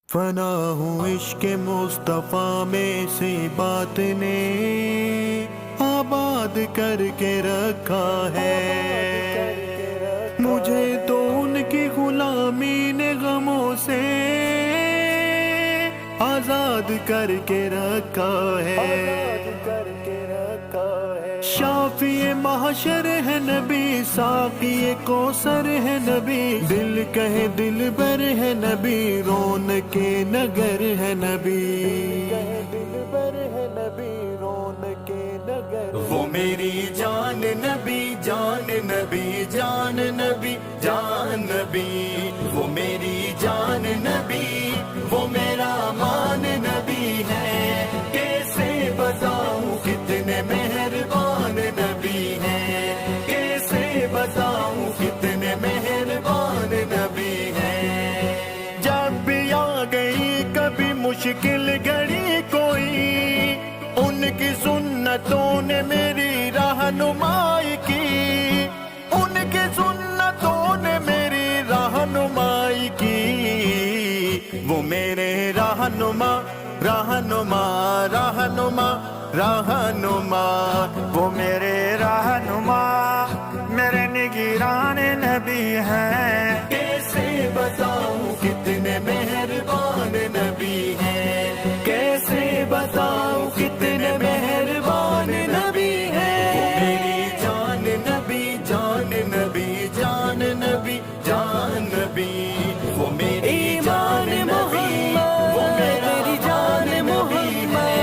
فنا ہوں عشق مصطفیٰ میں سے بات نے آباد کر کے رکھا ہے، مجھے تو ان کی غلامی نے غموں سے آزاد کر کے رکھا ہے۔ شافی محشر ہے نبی، ساقی کوثر ہے نبی، دل کہے دل بر ہے نبی، رونق نگر ہے نبی، وہ میری جان نبی، جان نبی، جان نبی، جان نبی، وہ میری جان نبی، وہ میرا مان نبی ہے، کیسے بتاؤں کتنے مہربان نبی ہے، کیسے بتاؤں کتنے مہربان نبی ہے۔ جب بھی آ گئی کبھی مشکل گھڑی کوئی، ان کی سنتوں نے میری رہنمائی کی، ان کی سنتوں نے میری رہنمائی کی، وہ میرے رہنما رہنما رہنما رہنما، وہ میرے رہنما میرے نگران نبی ہیں، کیسے بتاؤں کتنے مہربان نبی ہیں، کیسے بتاؤں کتنے مہربان نبی ہیں، وہ میری جان نبی، جان نبی، جان نبی، جان نبی، وہ میری جان نبی، وہ میری جان نبی ہے،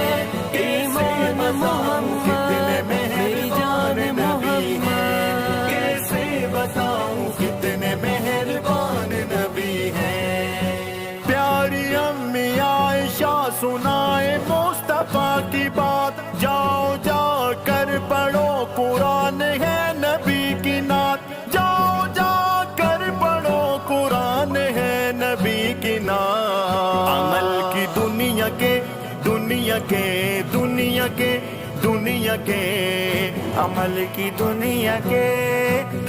ایمان محمد کتنے مہربان نبی ہیں، کیسے بتاؤں کتنے مہربان نبی ہیں۔ پیاری امی عائشہ سنائے مصطفیٰ کی بات، جاؤ جا کر پڑھو قرآن ہے نبی کی نعت، جاؤ جا کر پڑھو قرآن ہے نبی کی نعت، عمل کی دنیا کے دنیا کے دنیا کے دنیا کے عمل کی دنیا کے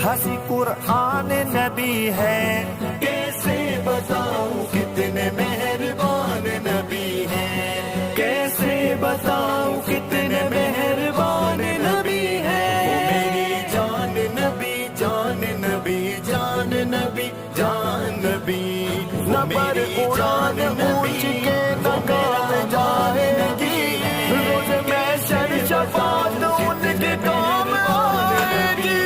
ہنسی قرآن نبی ہے، کیسے بتاؤں کتنے مہربان نبی ہیں، کیسے بتاؤں کتنے مہربان نبی ہیں، وہ میری جان نبی، جان نبی، جان نبی، جان نبی، نہ پر اڑان اونچ کے نہ گاہ جائے گی، روز محشر شفاعت ان کے کام آئے گی،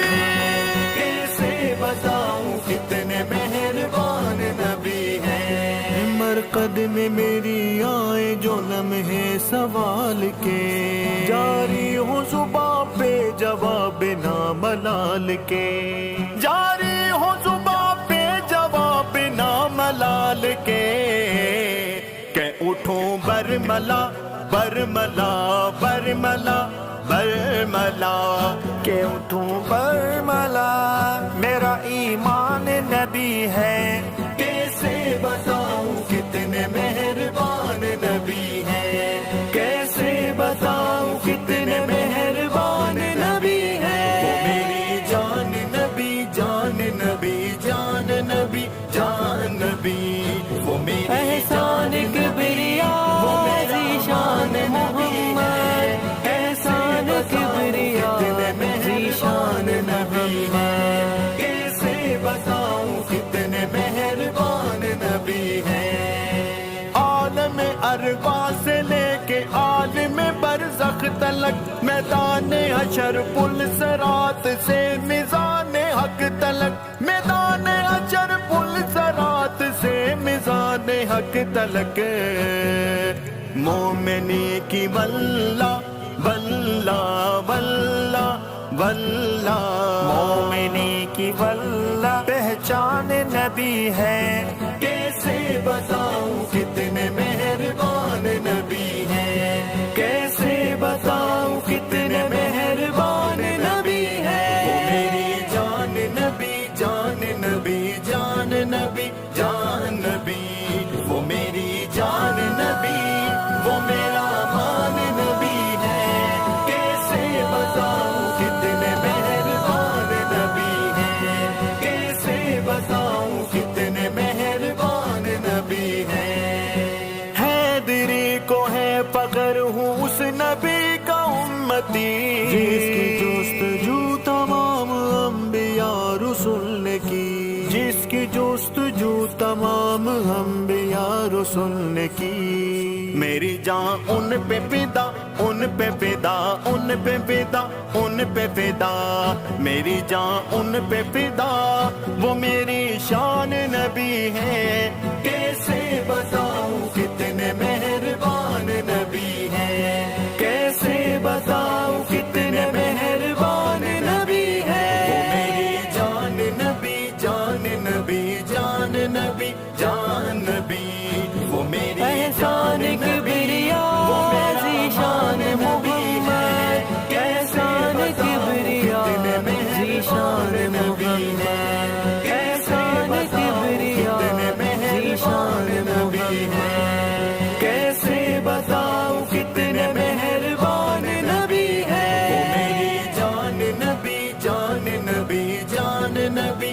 کیسے بتاؤں کتنے مہربان نبی ہیں۔ مرقد میں میری آئے جو لمحے سوال کے، جاری ہو زبان پہ جواب نہ ملال کے، جاری ہو زبان پہ جواب نہ ملال کے، کہ اٹھوں برملا برملا برملا برملا، کہ اٹھوں برملا میرا ایمان نبی ہے، کیسے بتاؤں کتنے مہربان نبی ہیں، کیسے بتاؤں کتنے مہربان نبی ہیں، وہ میری جان نبی، جان نبی، جان نبی، جان نبی، وہ میری احسان کبریا ذیشان محمد، احسان کبریا ذیشان محمد، کیسے بتاؤں کتنے مہربان نبی ہیں۔ عالم ارواح سے لے کے عالم برزخ تلک، میدان حشر پل صراط سے میزان حق تلک، میدان حشر پل صراط سے میزان حق تلک، مومنی کی واللہ واللہ واللہ واللہ، مومنی کی واللہ پہچان نبی ہے، کیسے بتاؤں کتنے مہربان نبی ہیں، کیسے بتاؤں کتنے مہربان نبی ہیں، وہ میری جان نبی، جان نبی، جان نبی، جان نبی، وہ میری جان نبی، وہ میرا مان نبی ہے، کیسے بتاؤں کتنے مہربان نبی ہیں، کیسے بتاؤں کتنے مہربان جستجو تمام انبیاء رسول نے کی. میری جان ان پہ فدا، ان پہ فدا، ان پہ فدا، ان پہ فدا، میری جان ان پہ فدا، وہ میری شان نبی ہے. کیسے بتاؤں کتنے مہربان نبی ہے، کیسے بتاؤں کتنے مہربان نبی ہے. وہ میری جان نبی، جان نبی، جان نبی، جان نبی، وہ میری احسان کبریا ذیشان محمد، احسان کبریا ذیشان محمد، احسان کبریا ذیشان محمد. کیسے بتاؤں کتنے مہربان نبی ہے. وہ میری جان نبی، جان نبی، جان نبی،